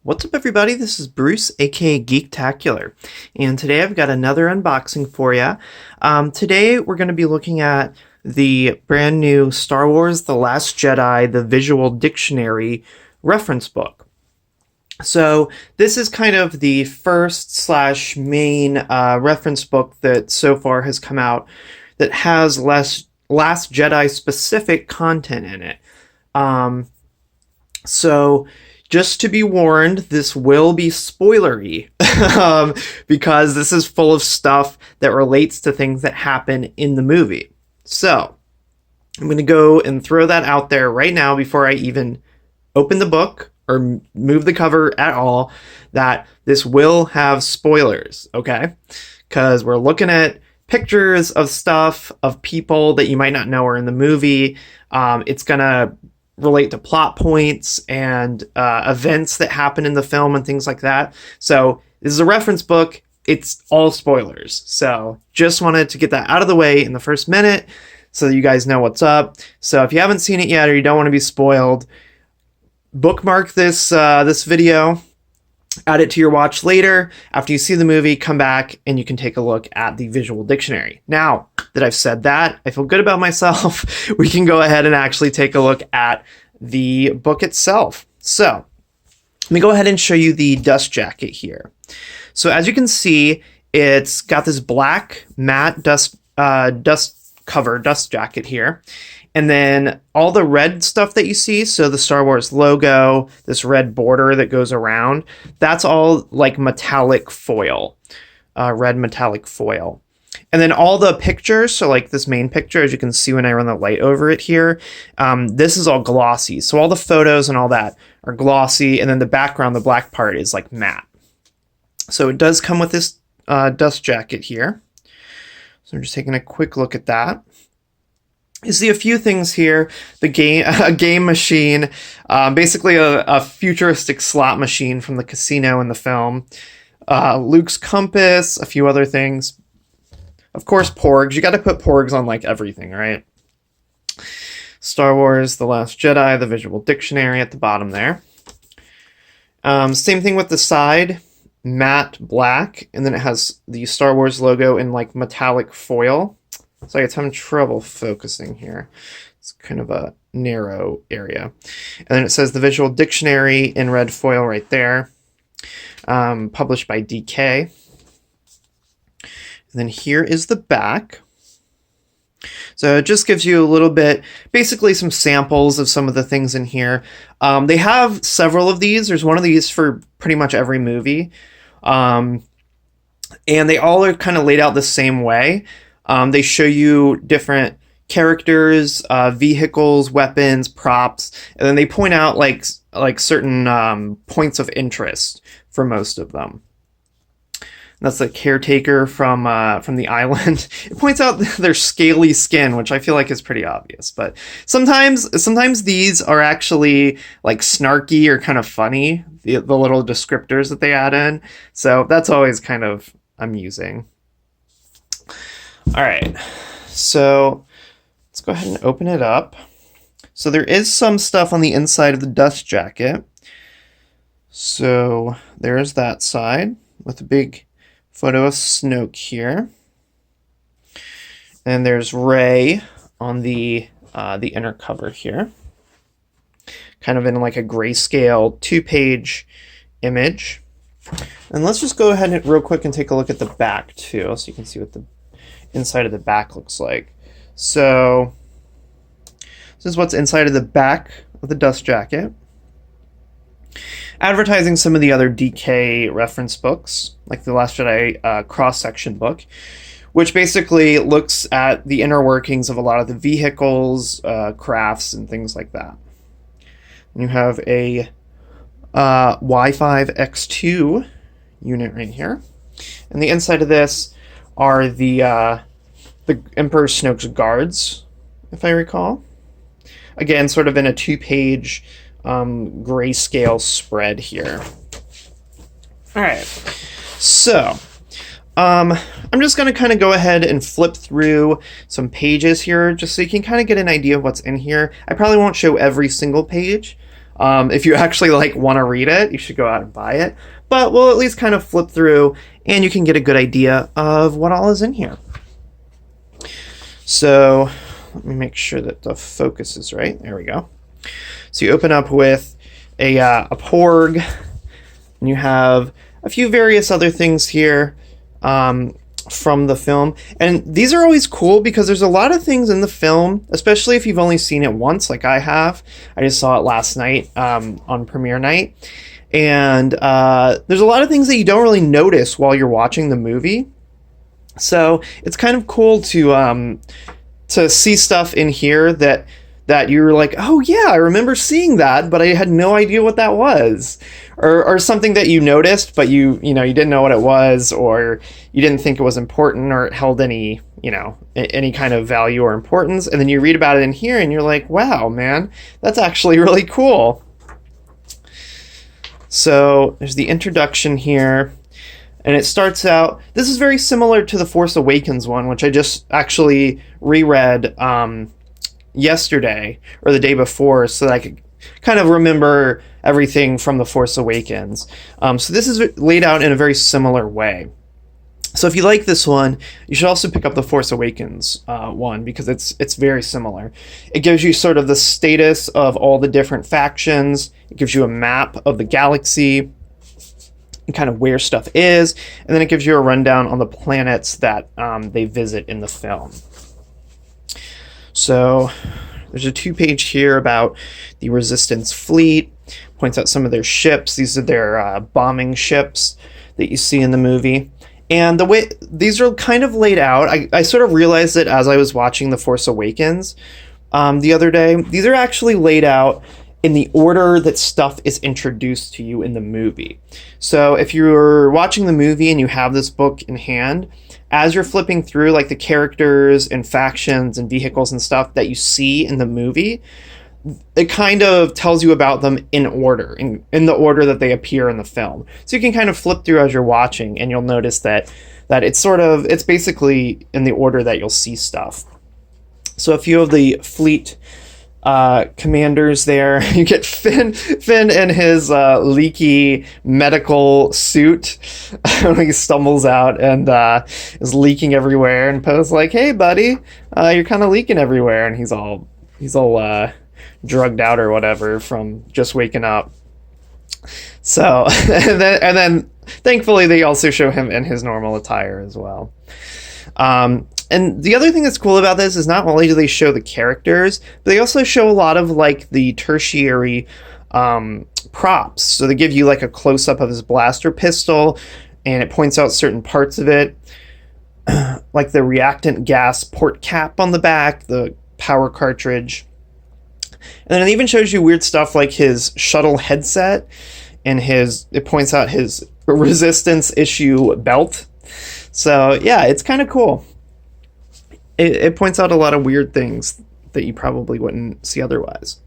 What's up, everybody? This is Bruce, aka Geektacular, and today I've got another unboxing for you. Today we're going to be looking at the brand new Star Wars The Last Jedi, the Visual Dictionary reference book. So this is kind of the first slash main reference book that so far has come out that has Last Jedi specific content in it. So just to be warned, this will be spoilery because this is full of stuff that relates to things that happen in the movie. So I'm going to go and throw that out there right now before I even open the book or move the cover at all, that this will have spoilers, okay? Because we're looking at pictures of stuff, of people that you might not know are in the movie. It's going to relate to plot points and events that happen in the film and things like that. So this is a reference book. It's all spoilers. So just wanted to get that out of the way in the first minute so that you guys know what's up. So if you haven't seen it yet or you don't want to be spoiled, bookmark this this video, add it to your watch later. After you see the movie, come back and you can take a look at the visual dictionary. Now that I've said that, I feel good about myself. We can go ahead and actually take a look at the book itself. So let me go ahead and show you the dust jacket here. So as you can see, it's got this black matte dust jacket here. And then all the red stuff that you see, so the Star Wars logo, this red border that goes around, that's all like metallic foil, red metallic foil. And then all the pictures, so like this main picture, as you can see when I run the light over it here, this is all glossy. So all the photos and all that are glossy, and then the background, the black part, is like matte. So it does come with this dust jacket here. So I'm just taking a quick look at that. You see a few things here. A game machine, basically a futuristic slot machine from the casino in the film. Luke's compass, a few other things. Of course, porgs. You got to put porgs on like everything, right? Star Wars, The Last Jedi, the visual dictionary at the bottom there. Same thing with the side, matte black, and then it has the Star Wars logo in like metallic foil. So it's having trouble focusing here. It's kind of a narrow area. And then it says the visual dictionary in red foil right there. Published by DK. And then here is the back. So it just gives you a little bit, basically some samples of some of the things in here. They have several of these. There's one of these for pretty much every movie. And they all are kind of laid out the same way. They show you different characters, vehicles, weapons, props, and then they point out like certain points of interest for most of them. That's the caretaker from the island. It points out their scaly skin, which I feel like is pretty obvious. But sometimes these are actually like snarky or kind of funny, the little descriptors that they add in. So that's always kind of amusing. All right, so let's go ahead and open it up. So there is some stuff on the inside of the dust jacket. So there's that side with a big photo of Snoke here. And there's Rey on the inner cover here. Kind of in like a grayscale 2-page image. And let's just go ahead and real quick and take a look at the back too, so you can see what the inside of the back looks like. So this is what's inside of the back of the dust jacket. Advertising some of the other DK reference books, like the Last Jedi cross-section book, which basically looks at the inner workings of a lot of the vehicles, crafts, and things like that. And you have a Y5X2 unit right here. And the inside of this are the Emperor Snoke's guards, if I recall. Again, sort of in a 2-page grayscale spread here. All right, so I'm just going to kind of go ahead and flip through some pages here just so you can kind of get an idea of what's in here. I probably won't show every single page, If you actually like want to read it, you should go out and buy it. But we'll at least kind of flip through, and you can get a good idea of what all is in here. So let me make sure that the focus is right. There we go. So you open up with a porg, and you have a few various other things here from the film. And these are always cool because there's a lot of things in the film, especially if you've only seen it once, like I have. I just saw it last night on premiere night. And there's a lot of things that you don't really notice while you're watching the movie. So it's kind of cool to see stuff in here that you're like, oh yeah, I remember seeing that, but I had no idea what that was, or something that you noticed, but you didn't know what it was, or you didn't think it was important, or it held any kind of value or importance, and then you read about it in here, and you're like, wow, man, that's actually really cool. So there's the introduction here. And it starts out, this is very similar to the Force Awakens one, which I just actually reread yesterday or the day before so that I could kind of remember everything from the Force Awakens. So this is laid out in a very similar way. So if you like this one, you should also pick up the Force Awakens one, because it's very similar. It gives you sort of the status of all the different factions. It gives you a map of the galaxy and kind of where stuff is, and then it gives you a rundown on the planets that they visit in the film. So there's a 2-page here about the Resistance fleet, points out some of their ships. These are their bombing ships that you see in the movie. And the way these are kind of laid out, I sort of realized it as I was watching The Force Awakens the other day. These are actually laid out in the order that stuff is introduced to you in the movie. So if you're watching the movie and you have this book in hand, as you're flipping through like the characters and factions and vehicles and stuff that you see in the movie, it kind of tells you about them in order, in the order that they appear in the film. So you can kind of flip through as you're watching, and you'll notice that it's basically in the order that you'll see stuff. So a few of the fleet commanders there. You get Finn in his leaky medical suit when he stumbles out and is leaking everywhere, and Poe's like, hey buddy, you're kind of leaking everywhere, and he's all drugged out or whatever from just waking up. So and then thankfully they also show him in his normal attire as well. And the other thing that's cool about this is not only do they show the characters, but they also show a lot of like the tertiary props. So they give you like a close-up of his blaster pistol, and it points out certain parts of it, like the reactant gas port cap on the back, the power cartridge. And then it even shows you weird stuff like his shuttle headset, and it points out his resistance issue belt. So yeah, it's kind of cool. It points out a lot of weird things that you probably wouldn't see otherwise.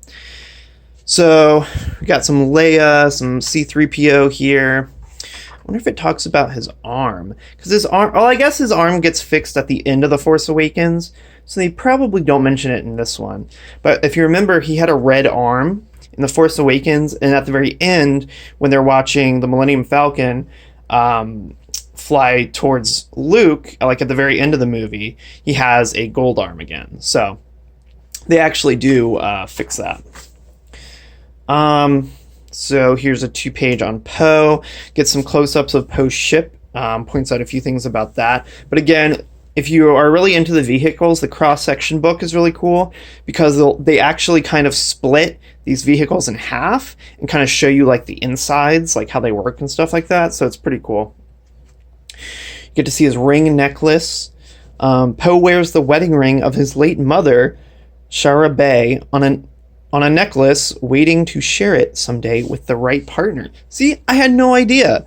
So we got some Leia, some C-3PO here. I wonder if it talks about his arm. Because his arm, well, I guess his arm gets fixed at the end of The Force Awakens, so they probably don't mention it in this one. But if you remember, he had a red arm in The Force Awakens, and at the very end, when they're watching the Millennium Falcon fly towards Luke, like at the very end of the movie, he has a gold arm again. So they actually do fix that. So here's a 2-page on Poe. Get some close-ups of Poe's ship. Points out a few things about that. But again, if you are really into the vehicles, the cross-section book is really cool because they actually kind of split these vehicles in half and kind of show you like the insides, like how they work and stuff like that. So it's pretty cool. You get to see his ring and necklace. Poe wears the wedding ring of his late mother, Shara Bay, on a necklace, waiting to share it someday with the right partner. See, I had no idea.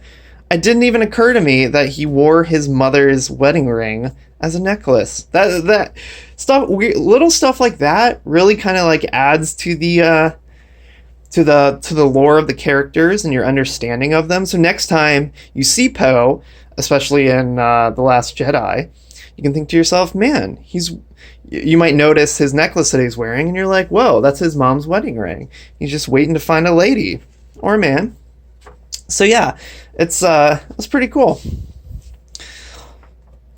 It didn't even occur to me that he wore his mother's wedding ring as a necklace. That stuff, weird, little stuff like that, really kind of like adds to the lore of the characters and your understanding of them. So next time you see Poe, especially in The Last Jedi, you can think to yourself, man, you might notice his necklace that he's wearing, and you're like, whoa, that's his mom's wedding ring. He's just waiting to find a lady or a man. So yeah, it's pretty cool.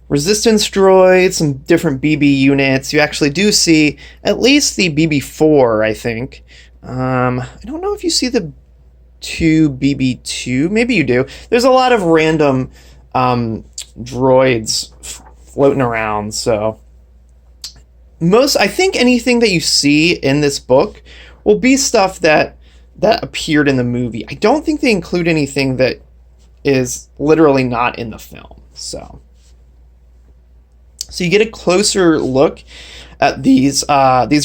Resistance droids, some different BB units. You actually do see at least the BB-4, I think. I don't know if you see the 2 BB-2. Maybe you do. There's a lot of random droids floating around. So I think anything that you see in this book will be stuff that appeared in the movie. I don't think they include anything that is literally not in the film. So you get a closer look at these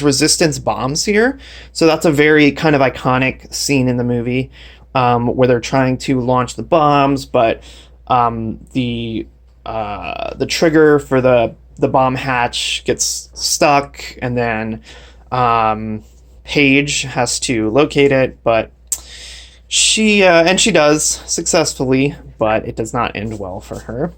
resistance bombs here. So that's a very kind of iconic scene in the movie, where they're trying to launch the bombs, but the trigger for the bomb hatch gets stuck, and then Paige has to locate it, but she does successfully, but it does not end well for her.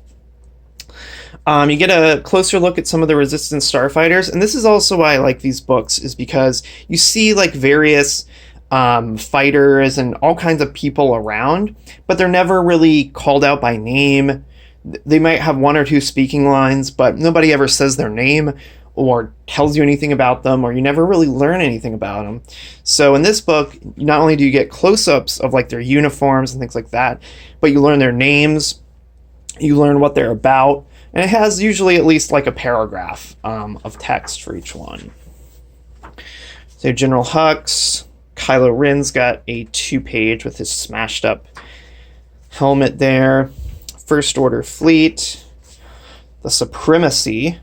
You get a closer look at some of the Resistance starfighters, and this is also why I like these books, is because you see like various fighters and all kinds of people around, but they're never really called out by name. They might have 1 or 2 speaking lines, but nobody ever says their name or tells you anything about them, or you never really learn anything about them. So in this book, not only do you get close-ups of like their uniforms and things like that, but you learn their names, you learn what they're about, and it has usually at least like a paragraph of text for each one. So General Hux, Kylo Ren's got a 2-page with his smashed up helmet there. First Order Fleet, the Supremacy,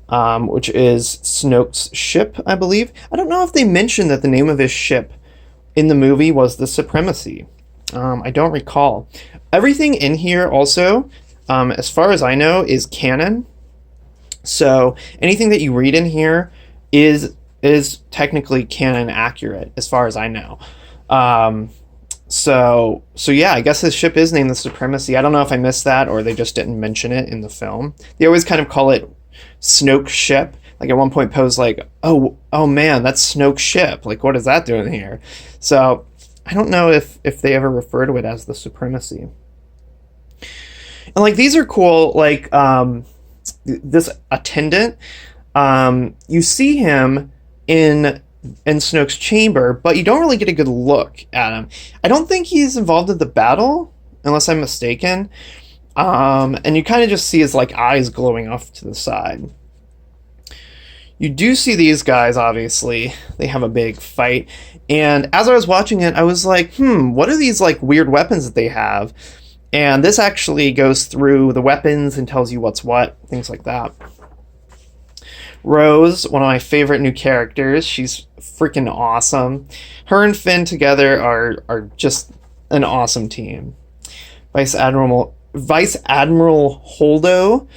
which is Snoke's ship, I believe. I don't know if they mentioned that the name of his ship in the movie was the Supremacy. I don't recall. Everything in here also, as far as I know, is canon. So anything that you read in here is technically canon accurate, as far as I know. So yeah, I guess his ship is named the Supremacy. I don't know if I missed that or they just didn't mention it in the film. They always kind of call it Snoke's ship. Like at one point Poe's like, oh man, that's Snoke's ship. Like, what is that doing here? So I don't know if they ever refer to it as the Supremacy. And like these are cool. Like this attendant, you see him in Snoke's chamber, but you don't really get a good look at him. I don't think he's involved in the battle, unless I'm mistaken. And you kind of just see his like eyes glowing off to the side. You do see these guys, obviously. They have a big fight. And as I was watching it, I was like, what are these like weird weapons that they have? And this actually goes through the weapons and tells you what's what, things like that. Rose, one of my favorite new characters. She's freaking awesome. Her and Finn together are just an awesome team. Vice Admiral Holdo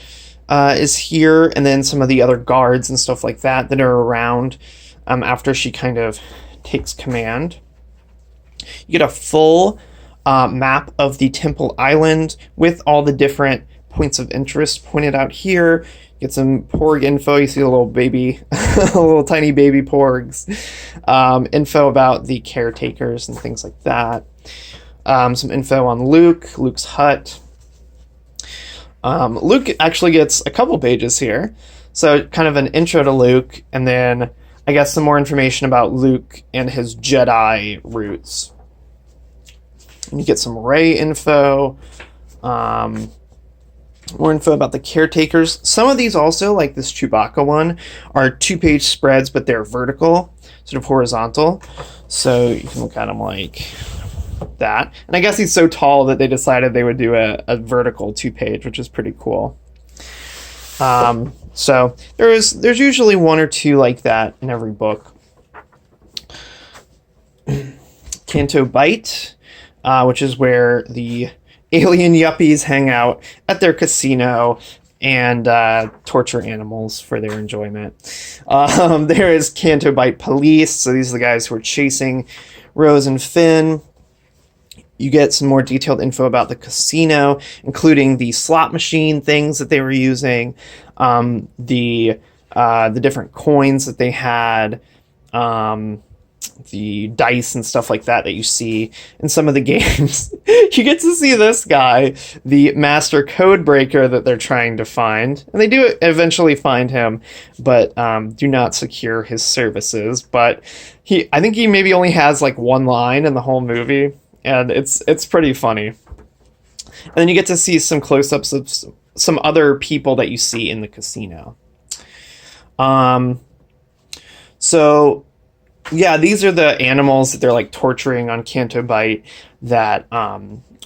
is here, and then some of the other guards and stuff like that are around after she kind of takes command. You get a full map of the Temple Island with all the different points of interest pointed out here. Get some Porg info. You see a little baby, little tiny baby Porgs. Info about the caretakers and things like that. Some info on Luke's hut. Luke actually gets a couple pages here. So kind of an intro to Luke, and then I guess some more information about Luke and his Jedi roots. And you get some Rey info. More info about the caretakers. Some of these also, like this Chewbacca one, are 2-page spreads, but they're vertical, sort of horizontal. So you can look at them like that. And I guess he's so tall that they decided they would do a vertical 2-page, which is pretty cool. So there's usually 1 or 2 like that in every book. Canto Bight, which is where the alien yuppies hang out at their casino and torture animals for their enjoyment. There is Canto Bight Police, so these are the guys who are chasing Rose and Finn. You get some more detailed info about the casino, including the slot machine things that they were using, the different coins that they had, the dice and stuff like that you see in some of the games. You get to see this guy, the master code breaker that they're trying to find, and they do eventually find him, but do not secure his services. But I think he maybe only has like one line in the whole movie, and it's pretty funny. And then you get to see some close-ups of some other people that you see in the casino. So yeah, these are the animals that they're like torturing on Canto Bight that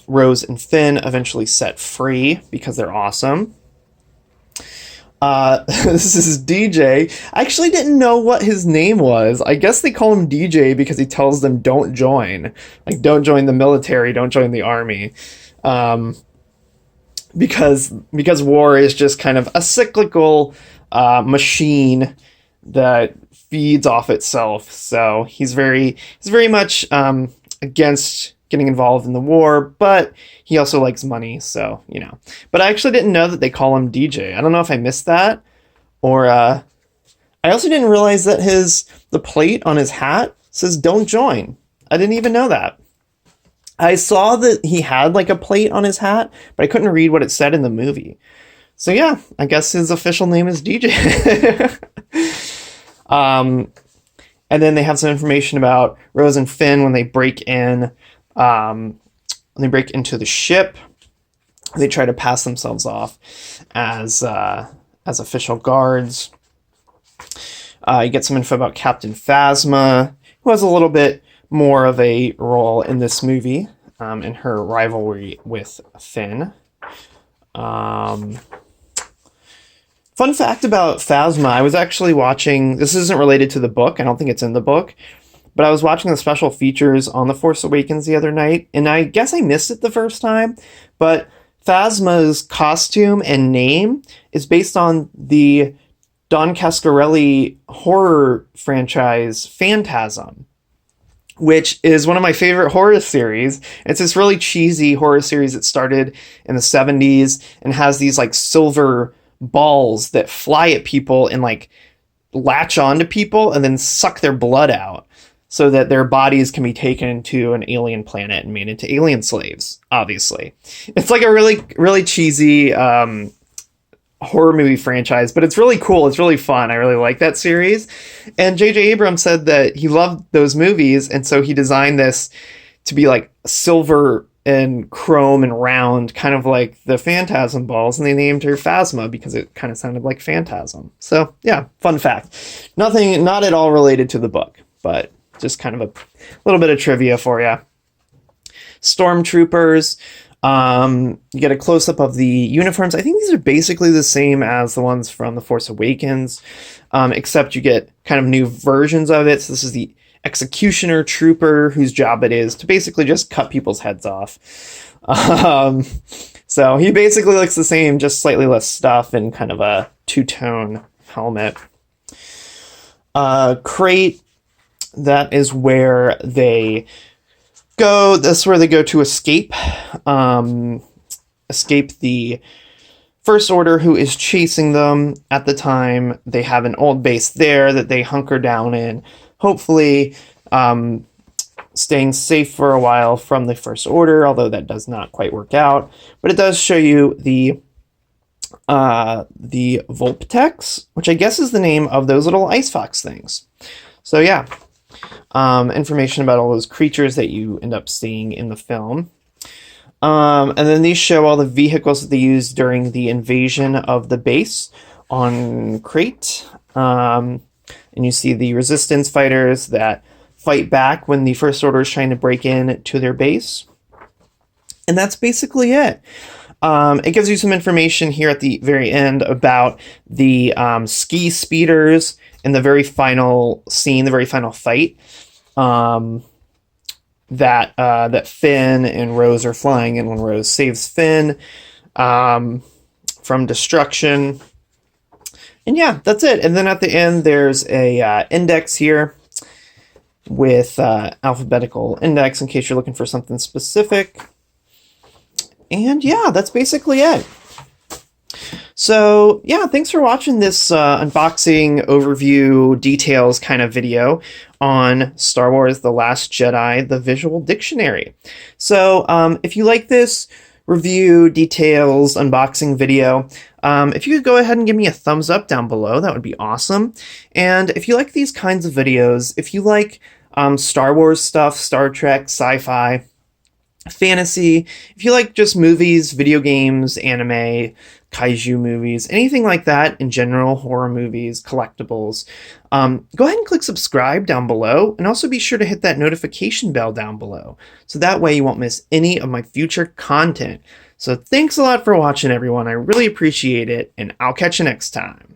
Rose and Finn eventually set free because they're awesome. This is DJ. I actually didn't know what his name was. I guess they call him DJ because he tells them don't join. Like, don't join the military, don't join the army. Because war is just kind of a cyclical machine that feeds off itself. So he's very much against getting involved in the war, but he also likes money, so, you know. But I actually didn't know that they call him DJ. I don't know if I missed that, or I also didn't realize that the plate on his hat says don't join. I didn't even know that. I saw that he had like a plate on his hat, but I couldn't read what it said in the movie. So yeah, I guess his official name is DJ. And then they have some information about Rose and Finn when they break into the ship. They try to pass themselves off as official guards. You get some info about Captain Phasma, who has a little bit more of a role in this movie, in her rivalry with Finn. Fun fact about Phasma, I was actually watching, this isn't related to the book, I don't think it's in the book, but I was watching the special features on The Force Awakens the other night, and I guess I missed it the first time, but Phasma's costume and name is based on the Don Coscarelli horror franchise Phantasm, which is one of my favorite horror series. It's this really cheesy horror series that started in the 70s and has these like silver balls that fly at people and like latch onto people and then suck their blood out so that their bodies can be taken to an alien planet and made into alien slaves, obviously. It's like a really, really cheesy horror movie franchise, but it's really cool. It's really fun. I really like that series. And J.J. Abrams said that he loved those movies, and so he designed this to be like silver and chrome and round, kind of like the Phantasm balls, and they named her Phasma because it kind of sounded like Phantasm. So yeah, fun fact. Not at all related to the book, but just kind of a little bit of trivia for you. Stormtroopers. You get a close-up of the uniforms. I think these are basically the same as the ones from The Force Awakens, except you get kind of new versions of it. So this is the Executioner Trooper, whose job it is to basically just cut people's heads off. So he basically looks the same, just slightly less stuff and kind of a two-tone helmet. Crait, that is where they go. That's where they go to escape the First Order, who is chasing them. At the time, they have an old base there that they hunker down in, hopefully staying safe for a while from the First Order, although that does not quite work out. But it does show you the Vulptex, which I guess is the name of those little ice fox things. So yeah, information about all those creatures that you end up seeing in the film. And then these show all the vehicles that they used during the invasion of the base on Crait. And you see the Resistance fighters that fight back when the First Order is trying to break in to their base. And that's basically it. It gives you some information here at the very end about the ski speeders in the very final scene, the very final fight, that Finn and Rose are flying in when Rose saves Finn from destruction. And yeah, that's it. And then at the end, there's a index here with alphabetical index in case you're looking for something specific. And yeah, that's basically it. So yeah, thanks for watching this unboxing overview details kind of video on Star Wars The Last Jedi, the visual dictionary. So if you like this review details unboxing video, if you could go ahead and give me a thumbs up down below, that would be awesome. And if you like these kinds of videos, if you like Star Wars stuff, Star Trek, sci-fi, fantasy, if you like just movies, video games, anime, kaiju movies, anything like that in general, horror movies, collectibles, go ahead and click subscribe down below, and also be sure to hit that notification bell down below, so that way you won't miss any of my future content. So thanks a lot for watching, everyone. I really appreciate it, and I'll catch you next time.